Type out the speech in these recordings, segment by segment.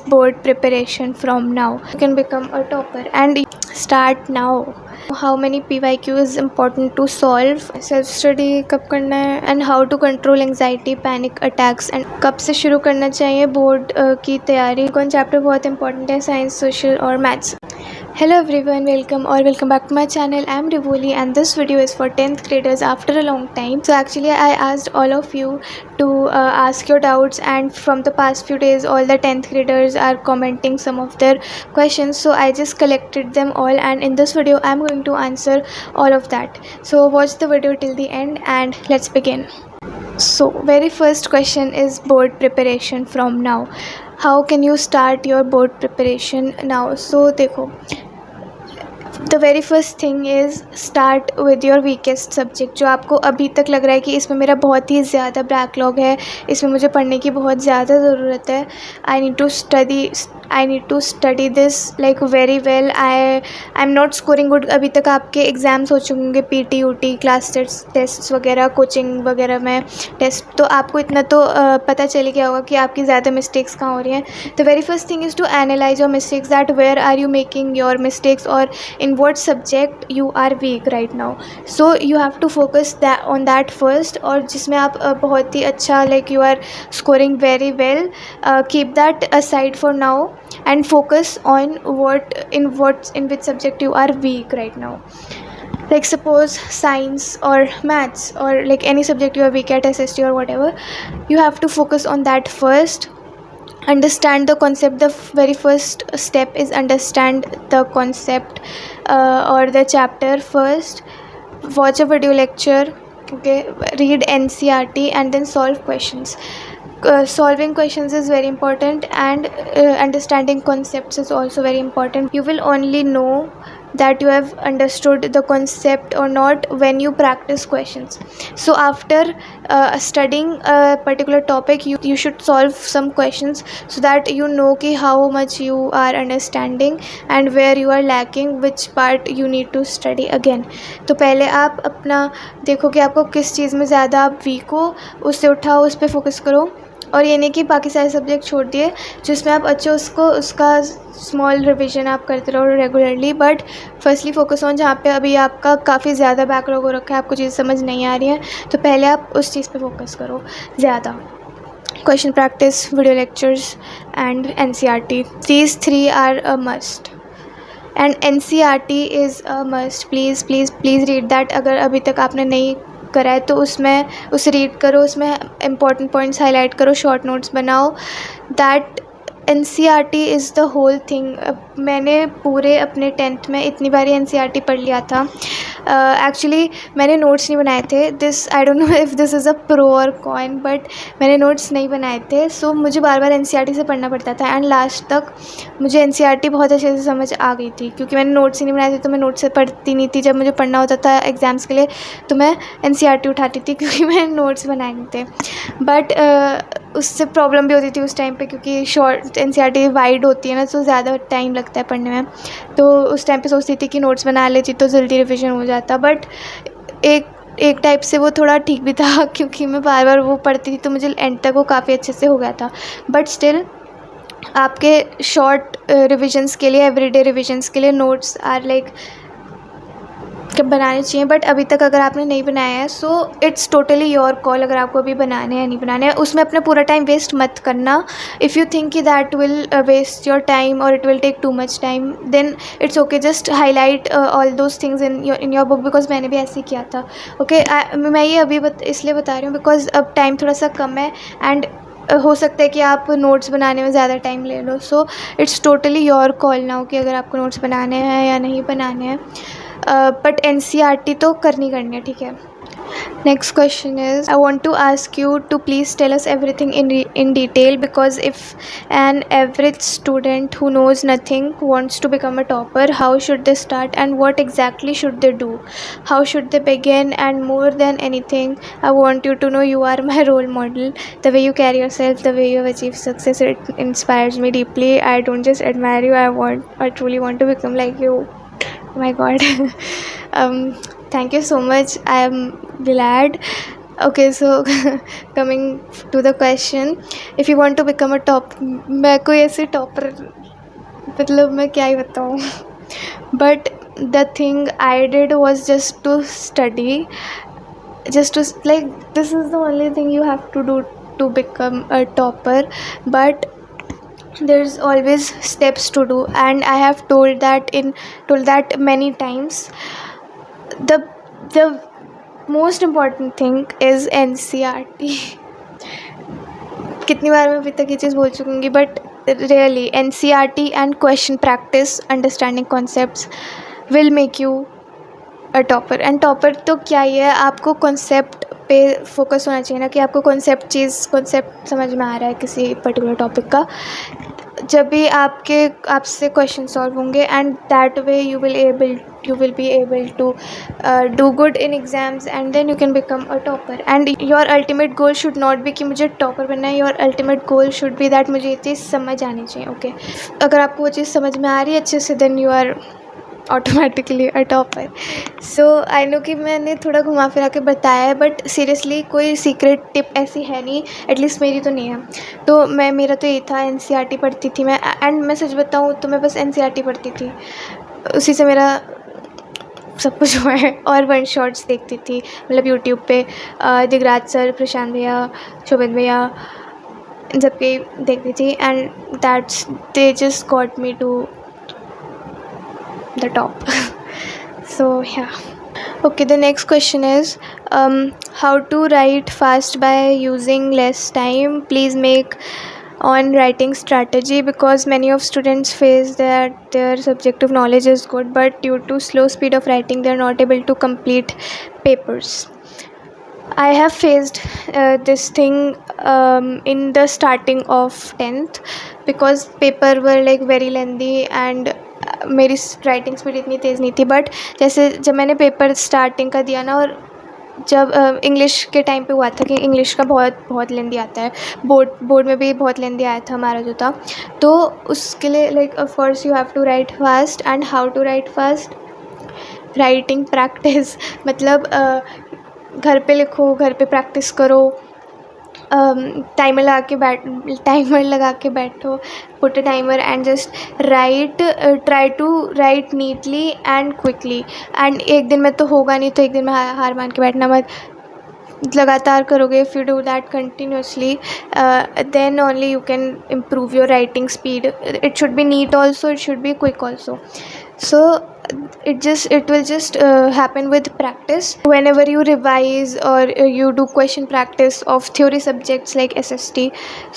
board preparation from now. You can become a topper and start now. How many PYQ is important to solve, self study कब करना है, and how to control anxiety, panic attacks, and कब से शुरू करना चाहिए board की तैयारी, कौन चैप्टर बहुत इंपॉर्टेंट है, साइंस, सोशल और maths. Hello everyone, welcome back to my channel. I am Rivoli and this video is for 10th graders after a long time. So actually I asked all of you to ask your doubts, and from the past few days all the 10th graders are commenting some of their questions. So I just collected them all, and in this video I am going to answer all of that. So watch the video till the end and let's begin. So very first question is board preparation from now. How can you start your board preparation now? So देखो, the very first thing is start with your weakest subject. जो आपको अभी तक लग रहा है कि इसमें मेरा बहुत ही ज़्यादा बैकलॉग है, इसमें मुझे पढ़ने की बहुत ज़्यादा ज़रूरत है, I need to study this like very well. I'm not scoring good. अभी तक आपके एग्ज़ाम्स हो चुके होंगे, PT UT क्लास टेस्ट वगैरह, कोचिंग वगैरह में टेस्ट, तो आपको इतना तो पता चल गया होगा कि आपकी ज़्यादा मिस्टेक्स कहाँ हो रही हैं. The very first thing is to analyse your mistakes, that where are you making your mistakes और in what subject you are weak right now. So you have to focus on that first, और जिसमें आप बहुत ही अच्छा like you are scoring very well, keep that aside for now and focus on in which subject you are weak right now. Like suppose science or maths or like any subject you are weak at, SST or whatever, you have to focus on that first. Understand the concept. The very first step is understand the concept or the chapter first. Watch a video lecture, okay, read NCERT and then solve questions. Solving questions is very important, and understanding concepts is also very important. You will only know that you have understood the concept or not when you practice questions. So after studying a particular topic, you should solve some questions so that you know कि how much you are understanding and where you are lacking, which part you need to study again. तो पहले आप अपना देखो कि आपको किस चीज़ में ज़्यादा आप वीक हो, उससे उठाओ, उस पर फोकस करो. और ये नहीं कि बाकी सारे सब्जेक्ट छोड़ दिए जिसमें आप अच्छे उसका स्मॉल रिवीजन आप करते रहो regularly, but firstly focus on जहाँ पे अभी आपका काफ़ी ज़्यादा बैकलॉग हो रखा है, आपको चीज़ समझ नहीं आ रही है, तो पहले आप उस चीज़ पे फोकस करो ज़्यादा. Question practice, video lectures and NCERT, these 3 are a must. And NCERT is a must. Please read that. अगर अभी तक आपने नहीं करा है तो उसे रीड करो, उसमें इम्पॉर्टेंट पॉइंट्स हाईलाइट करो, शॉर्ट नोट्स बनाओ. That NCERT is the whole thing. मैंने पूरे अपने 10th में इतनी बारी NCERT पढ़ लिया था. एक्चुअली मैंने नोट्स नहीं बनाए थे. This I don't know if this is a pro और कॉन, बट मैंने नोट्स नहीं बनाए थे. सो मुझे बार बार NCERT से पढ़ना पड़ता था, एंड लास्ट तक मुझे NCERT बहुत अच्छे से समझ आ गई थी, क्योंकि मैंने नोट्स ही नहीं बनाए थे. तो मैं नोट्स से पढ़ती नहीं थी. जब मुझे पढ़ना होता था एग्ज़ाम्स के लिए तो मैं NCERT उठाती थी, क्योंकि मैंने नोट्स बनाए नहीं थे. बट उससे प्रॉब्लम भी होती थी उस टाइम पे, क्योंकि शॉर्ट NCERT वाइड होती है ना, तो ज़्यादा टाइम लगता है पढ़ने में. तो उस टाइम पे सोचती थी कि नोट्स बना लेती तो जल्दी रिवीजन हो जाता. बट एक टाइप से वो थोड़ा ठीक भी था, क्योंकि मैं बार बार वो पढ़ती थी तो मुझे एंड तक वो काफ़ी अच्छे से हो गया था. बट स्टिल आपके शॉर्ट रिविजन्स के लिए, एवरीडे रिविजन्स के लिए नोट्स आर लाइक बनाने चाहिए. बट अभी तक अगर आपने नहीं बनाया है, सो इट्स टोटली योर कॉल. अगर आपको अभी बनाने हैं या नहीं बनाने हैं, उसमें अपना पूरा टाइम वेस्ट मत करना. इफ़ यू थिंक कि that will waste your time और it will take too much time, then it's okay. Just highlight all those things in your book, because मैंने भी ऐसे ही किया था. ओके, मैं ये अभी इसलिए बता रही हूँ बिकॉज अब टाइम थोड़ा सा कम है, एंड हो सकता है कि आप नोट्स बनाने में ज़्यादा टाइम ले लो. So it's totally your call now कि अगर आपको नोट्स बनाने हैं या नहीं बनाने हैं. बट NCERT तो करनी है, ठीक है. Next question is, I want to ask you to please tell us everything in detail, because if an average student who knows nothing wants to become a topper, how should they start and what exactly should they do? How should they begin? And more than anything, I want you to know you are my role model. The way you carry yourself, the way you have achieved success, it inspires me deeply. I don't just admire you, I truly want to become like you. Oh my God. Thank you so much. I am glad Okay, so coming to the question, if you want to become a top, मैं कोई ऐसे topper, मतलब मैं क्या ही बताऊँ. But the thing I did was just to study, just to like, this is the only thing you have to do to become a topper. But there's always steps to do, and I have told that many times. The most important thing is NCERT. कितनी बार मैं अभी तक ये चीज़ बोल चुकूँगी, but really NCERT and question practice, understanding concepts will make you a topper. And topper तो क्या ही है, आपको कॉन्सेप्ट पे फोकस होना चाहिए ना, कि आपको कॉन्सेप्ट समझ में आ रहा है किसी पर्टिकुलर टॉपिक का. जब भी आपसे क्वेश्चन सॉल्व होंगे, and that way you will be able to do good in exams, and then you can become a topper. And your ultimate goal should not be कि मुझे टॉपर बनना है. Your ultimate goal should be that मुझे ये चीज़ समझ आनी चाहिए. Okay, अगर आपको वो चीज़ समझ में आ रही है अच्छे से, then you are automatically a topper. So I know कि मैंने थोड़ा घुमा फिरा के बताया है, बट सीरियसली कोई सीक्रेट टिप ऐसी है नहीं, एटलीस्ट मेरी तो नहीं है. तो मेरा तो ये था, NCERT पढ़ती थी मैं. एंड मैं सच बताऊँ तो मैं बस NCERT पढ़ती थी, उसी से मेरा सब कुछ हुआ है. और वन शॉट्स देखती थी, मतलब यूट्यूब पे दिगराज सर, प्रशांत भैया, शोभित भैया, इन सबके देखती थी. And that's they just got me to the top. So yeah. Okay, the next question is how to write fast by using less time. Please make on writing strategy, because many of students face that their subjective knowledge is good, but due to slow speed of writing they are not able to complete papers. I have faced this thing in the starting of 10th, because paper were like very lengthy and मेरी writing speed इतनी तेज़ नहीं थी. But जैसे जब मैंने paper starting का दिया ना, और जब इंग्लिश के टाइम पे हुआ था कि इंग्लिश का बहुत लेंदी आता है, बोर्ड में भी बहुत लेंदी आया था हमारा जो था. तो उसके लिए like of course you have to write fast. And how to write fast? Writing practice. मतलब घर पे लिखो, घर पे प्रैक्टिस करो, टाइमर लगा के बैठो, put a timer and just write. Try to write neatly and quickly. And एक दिन में तो होगा नहीं, तो एक दिन में हार मान के बैठना मत. लगातार करोगे, if you do that continuously, then only you can improve your writing speed. It should be neat also, it should be quick also. So it will just happen with practice. Whenever you revise or you do question practice of theory subjects like SST,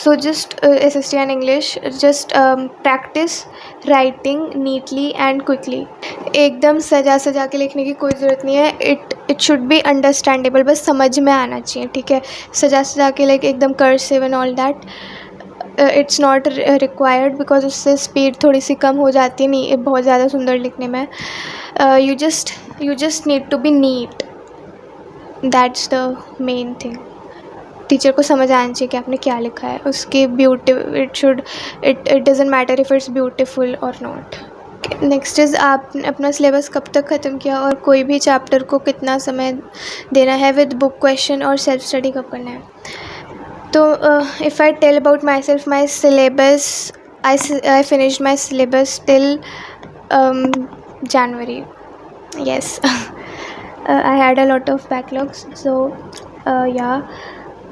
so just SST and English, just practice writing neatly and quickly. एकदम सजा के लिखने की कोई ज़रूरत नहीं है. it should be understandable, बस समझ में आना चाहिए, ठीक है. सजा के like एकदम cursive and all that, it's not required, because उससे स्पीड थोड़ी सी कम हो जाती है नहीं बहुत ज़्यादा सुंदर लिखने में. You just need to be neat. That's the main thing. Teacher को समझ आना चाहिए कि आपने क्या लिखा है, उसकी beauty. It doesn't matter if it's beautiful और नॉट. नेक्स्ट इज़, आपने अपना सिलेबस कब तक ख़त्म किया और कोई भी चैप्टर को कितना समय देना है, विद बुक क्वेश्चन और सेल्फ स्टडी कब करना है. So if I tell about myself, my syllabus, I finished my syllabus till January. Yes. I had a lot of backlogs. So yeah,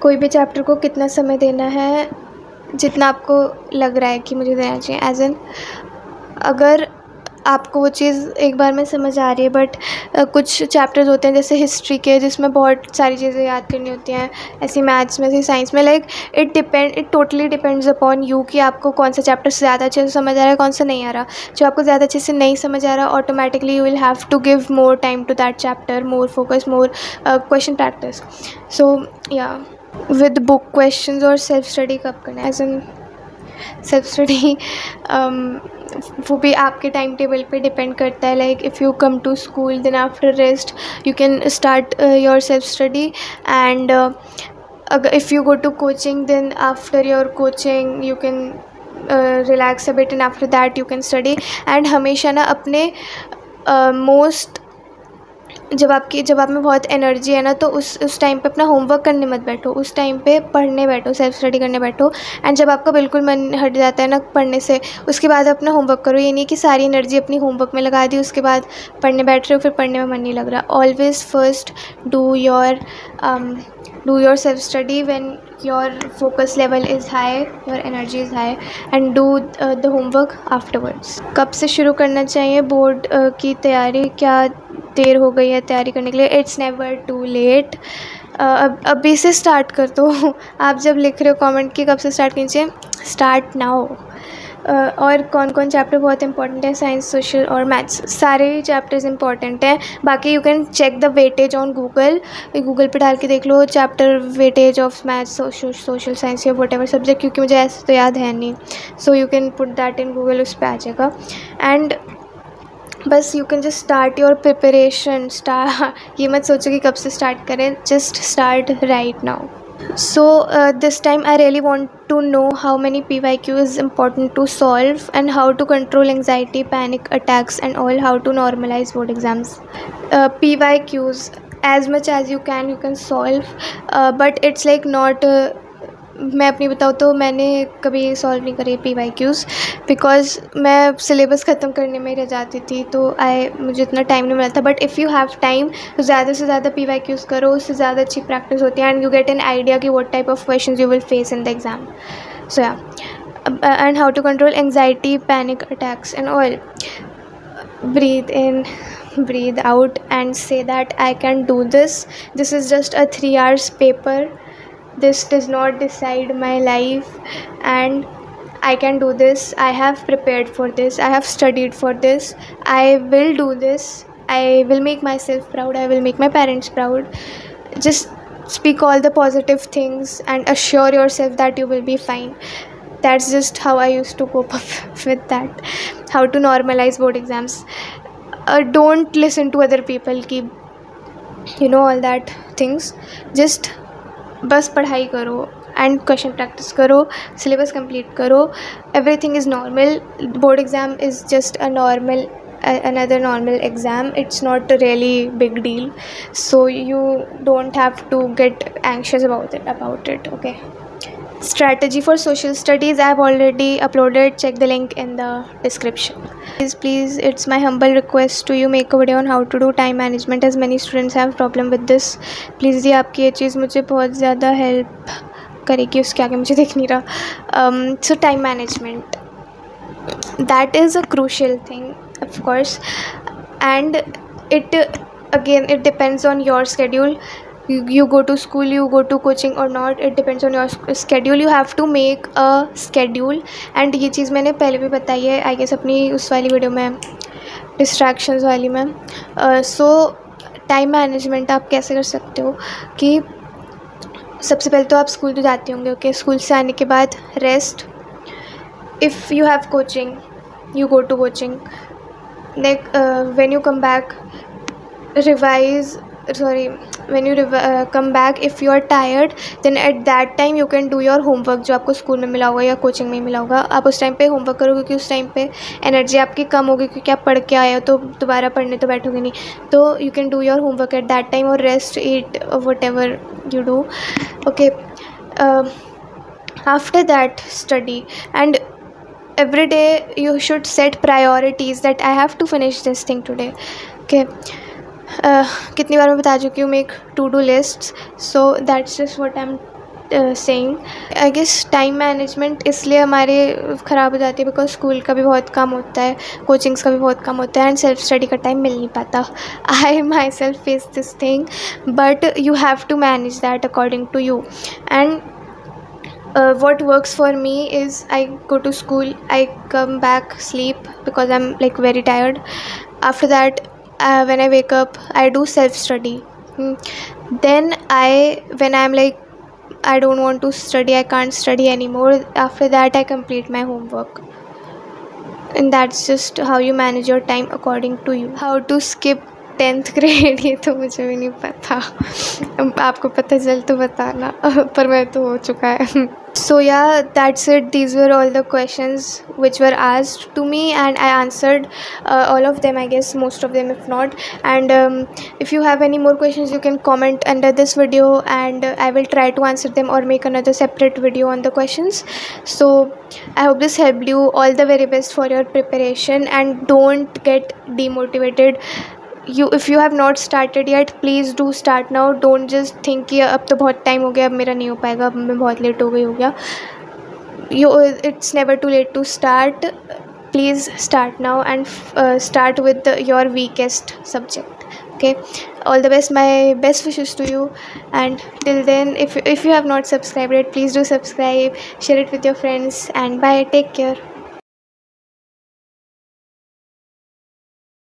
कोई भी चैप्टर को कितना समय देना है, जितना आपको लग रहा है कि मुझे देना चाहिए. एज एन, अगर आपको वो चीज़ एक बार में समझ आ रही है, बट कुछ चैप्टर्स होते हैं जैसे हिस्ट्री के, जिसमें बहुत सारी चीज़ें याद करनी होती हैं, ऐसी मैथ्स में, ऐसी साइंस में. Like it totally depends upon you कि आपको कौन सा चैप्टर ज़्यादा अच्छे से समझ आ रहा है, कौन सा नहीं आ रहा. जो आपको ज़्यादा अच्छे से नहीं समझ आ रहा, automatically you will have to give more time to that chapter, more focus, more question practice. So yeah, with book questions और सेल्फ स्टडी कब करना है. एज एन सेल्फ स्टडी वो भी आपके टाइम टेबल पे डिपेंड करता है. Like if you come to school, then after rest you can start your self study. And अगर if you go to coaching, then after your coaching you can relax a bit, and after that you can study. And हमेशा ना अपने most जब आप में बहुत energy है ना, तो उस टाइम पे अपना होमवर्क करने मत बैठो, उस टाइम पे पढ़ने बैठो, सेल्फ स्टडी करने बैठो। एंड जब आपका बिल्कुल मन हट जाता है ना पढ़ने से, उसके बाद अपना होमवर्क करो। ये नहीं कि सारी एनर्जी अपनी होमवर्क में लगा दी, उसके बाद पढ़ने बैठ रहे हो, फिर पढ़ने में मन नहीं लग रहा। Always first do your self study when your focus level is high, your energy is high, and do the homework afterwards. कब से शुरू करना चाहिए बोर्ड की तैयारी? क्या देर हो गई है तैयारी करने के लिए? It's never too late. अभी से स्टार्ट कर दो। आप जब लिख रहे हो कमेंट कि कब से स्टार्ट कीजिए, स्टार्ट नाउ। और कौन कौन चैप्टर बहुत इंपॉर्टेंट है? साइंस, सोशल और मैथ्स, सारे ही चैप्टर्स इंपॉर्टेंट हैं। बाकी you can check the weightage on Google पे डाल के देख लो chapter weightage of maths, social science या वट एवर सब्जेक्ट, क्योंकि मुझे ऐसे तो याद है नहीं। So you can put that in Google, उस पर आ जाएगा। एंड बस you can just start your preparation. ये मत सोचो कि कब से स्टार्ट करें, just start right now. So this time I really want to know how many PYQ is important to solve, and how to control anxiety, panic attacks and all, how to normalize board exams. PYQs, as much as you can solve, but it's like not मैं अपनी बताऊँ तो मैंने कभी solve नहीं करी PYQs, because मैं syllabus ख़त्म करने में रह जाती थी, तो मुझे इतना टाइम नहीं मिलता। But if you have time तो ज़्यादा से ज़्यादा PYQs करो, उससे ज़्यादा अच्छी प्रैक्टिस होती है, and you get an idea कि what type of questions you will face in the exam. So yeah, and how to control anxiety, panic attacks and all. Breathe in, breathe out, and say that I can do this. This is just a 3 hours paper. This does not decide my life, and I can do this. I have prepared for this. I have studied for this. I will do this. I will make myself proud. I will make my parents proud. Just speak all the positive things and assure yourself that you will be fine. That's just how I used to cope up with that. How to normalize board exams. Don't listen to other people ki, all that things. Just बस पढ़ाई करो and question practice करो, syllabus complete करो. Everything is normal. Board exam is just another normal exam. It's not a really big deal, so you don't have to get anxious about it. Okay. Strategy for social studies, I have already uploaded. Check the link in the description. Please, it's my humble request to you, make a video on how to do time management, as many students have problem with this. Please ये आपकी ये चीज़ मुझे बहुत ज़्यादा help करेगी. उसके आगे मुझे दिख नहीं रहा. So time management, that is a crucial thing, of course, and it depends on your schedule. You go to school, you go to coaching or not, it depends on your schedule. You have to make a schedule. And ये चीज़ मैंने पहले भी बताई है, I guess अपनी उस वाली video में, डिस्ट्रैक्शंस वाली में. सो टाइम मैनेजमेंट आप कैसे कर सकते हो कि सबसे पहले तो आप स्कूल तो जाते होंगे. ओके, स्कूल से आने के बाद rest. If you have coaching, you go to coaching. Like when you come back, when you come back, if you are tired, then at that time you can do your homework जो आपको school में मिला होगा या coaching में मिला होगा. आप उस टाइम पे होमवर्क करो, क्योंकि उस टाइम पे एनर्जी आपकी कम होगी, क्योंकि आप पढ़ के आए हो, तो दोबारा पढ़ने तो बैठोगे नहीं. तो you can do your homework at that time, और rest, eat, whatever you do. Okay, after that study. And every day you should set priorities, that I have to finish this thing today. Okay. कितनी बार मैं बता चुकी हूँ, make to-do lists. So that's just what I'm saying. I guess time management इसलिए हमारे ख़राब हो जाती है, बिकॉज स्कूल का भी बहुत कम होता है, कोचिंग्स का भी बहुत कम होता है, एंड सेल्फ स्टडी का टाइम मिल नहीं पाता. I myself face this thing, but you have to manage that according to you. And what works for me is I go to school, I come back, sleep, because I'm like very tired. After that, when I wake up, I do self study. Then when I'm like I don't want to study, I can't study anymore, after that I complete my homework. And that's just how you manage your time according to you. How to skip 10th grade, ये तो मुझे भी नहीं पता. आपको पता चल तो बताना, पर मैं तो हो चुका है. So yeah, that's it. These were all the questions which were asked to me, and I answered all of them, I guess most of them if not. And if you have any more questions, you can comment under this video, and I will try to answer them or make another separate video on the questions. So I hope this helped you. All the very best for your preparation, and don't get demotivated. If you have not started yet, please do start now. Don't just think कि अब तो बहुत time हो गया, अब मेरा नहीं हो पाएगा, अब मैं बहुत लेट हो गई हो गया. It's never too late to start. Please start now, and start with your weakest subject. Okay, all the best. My best wishes to you. And till then, if you have not subscribed yet, please do subscribe, share it with your friends, and bye. Take care.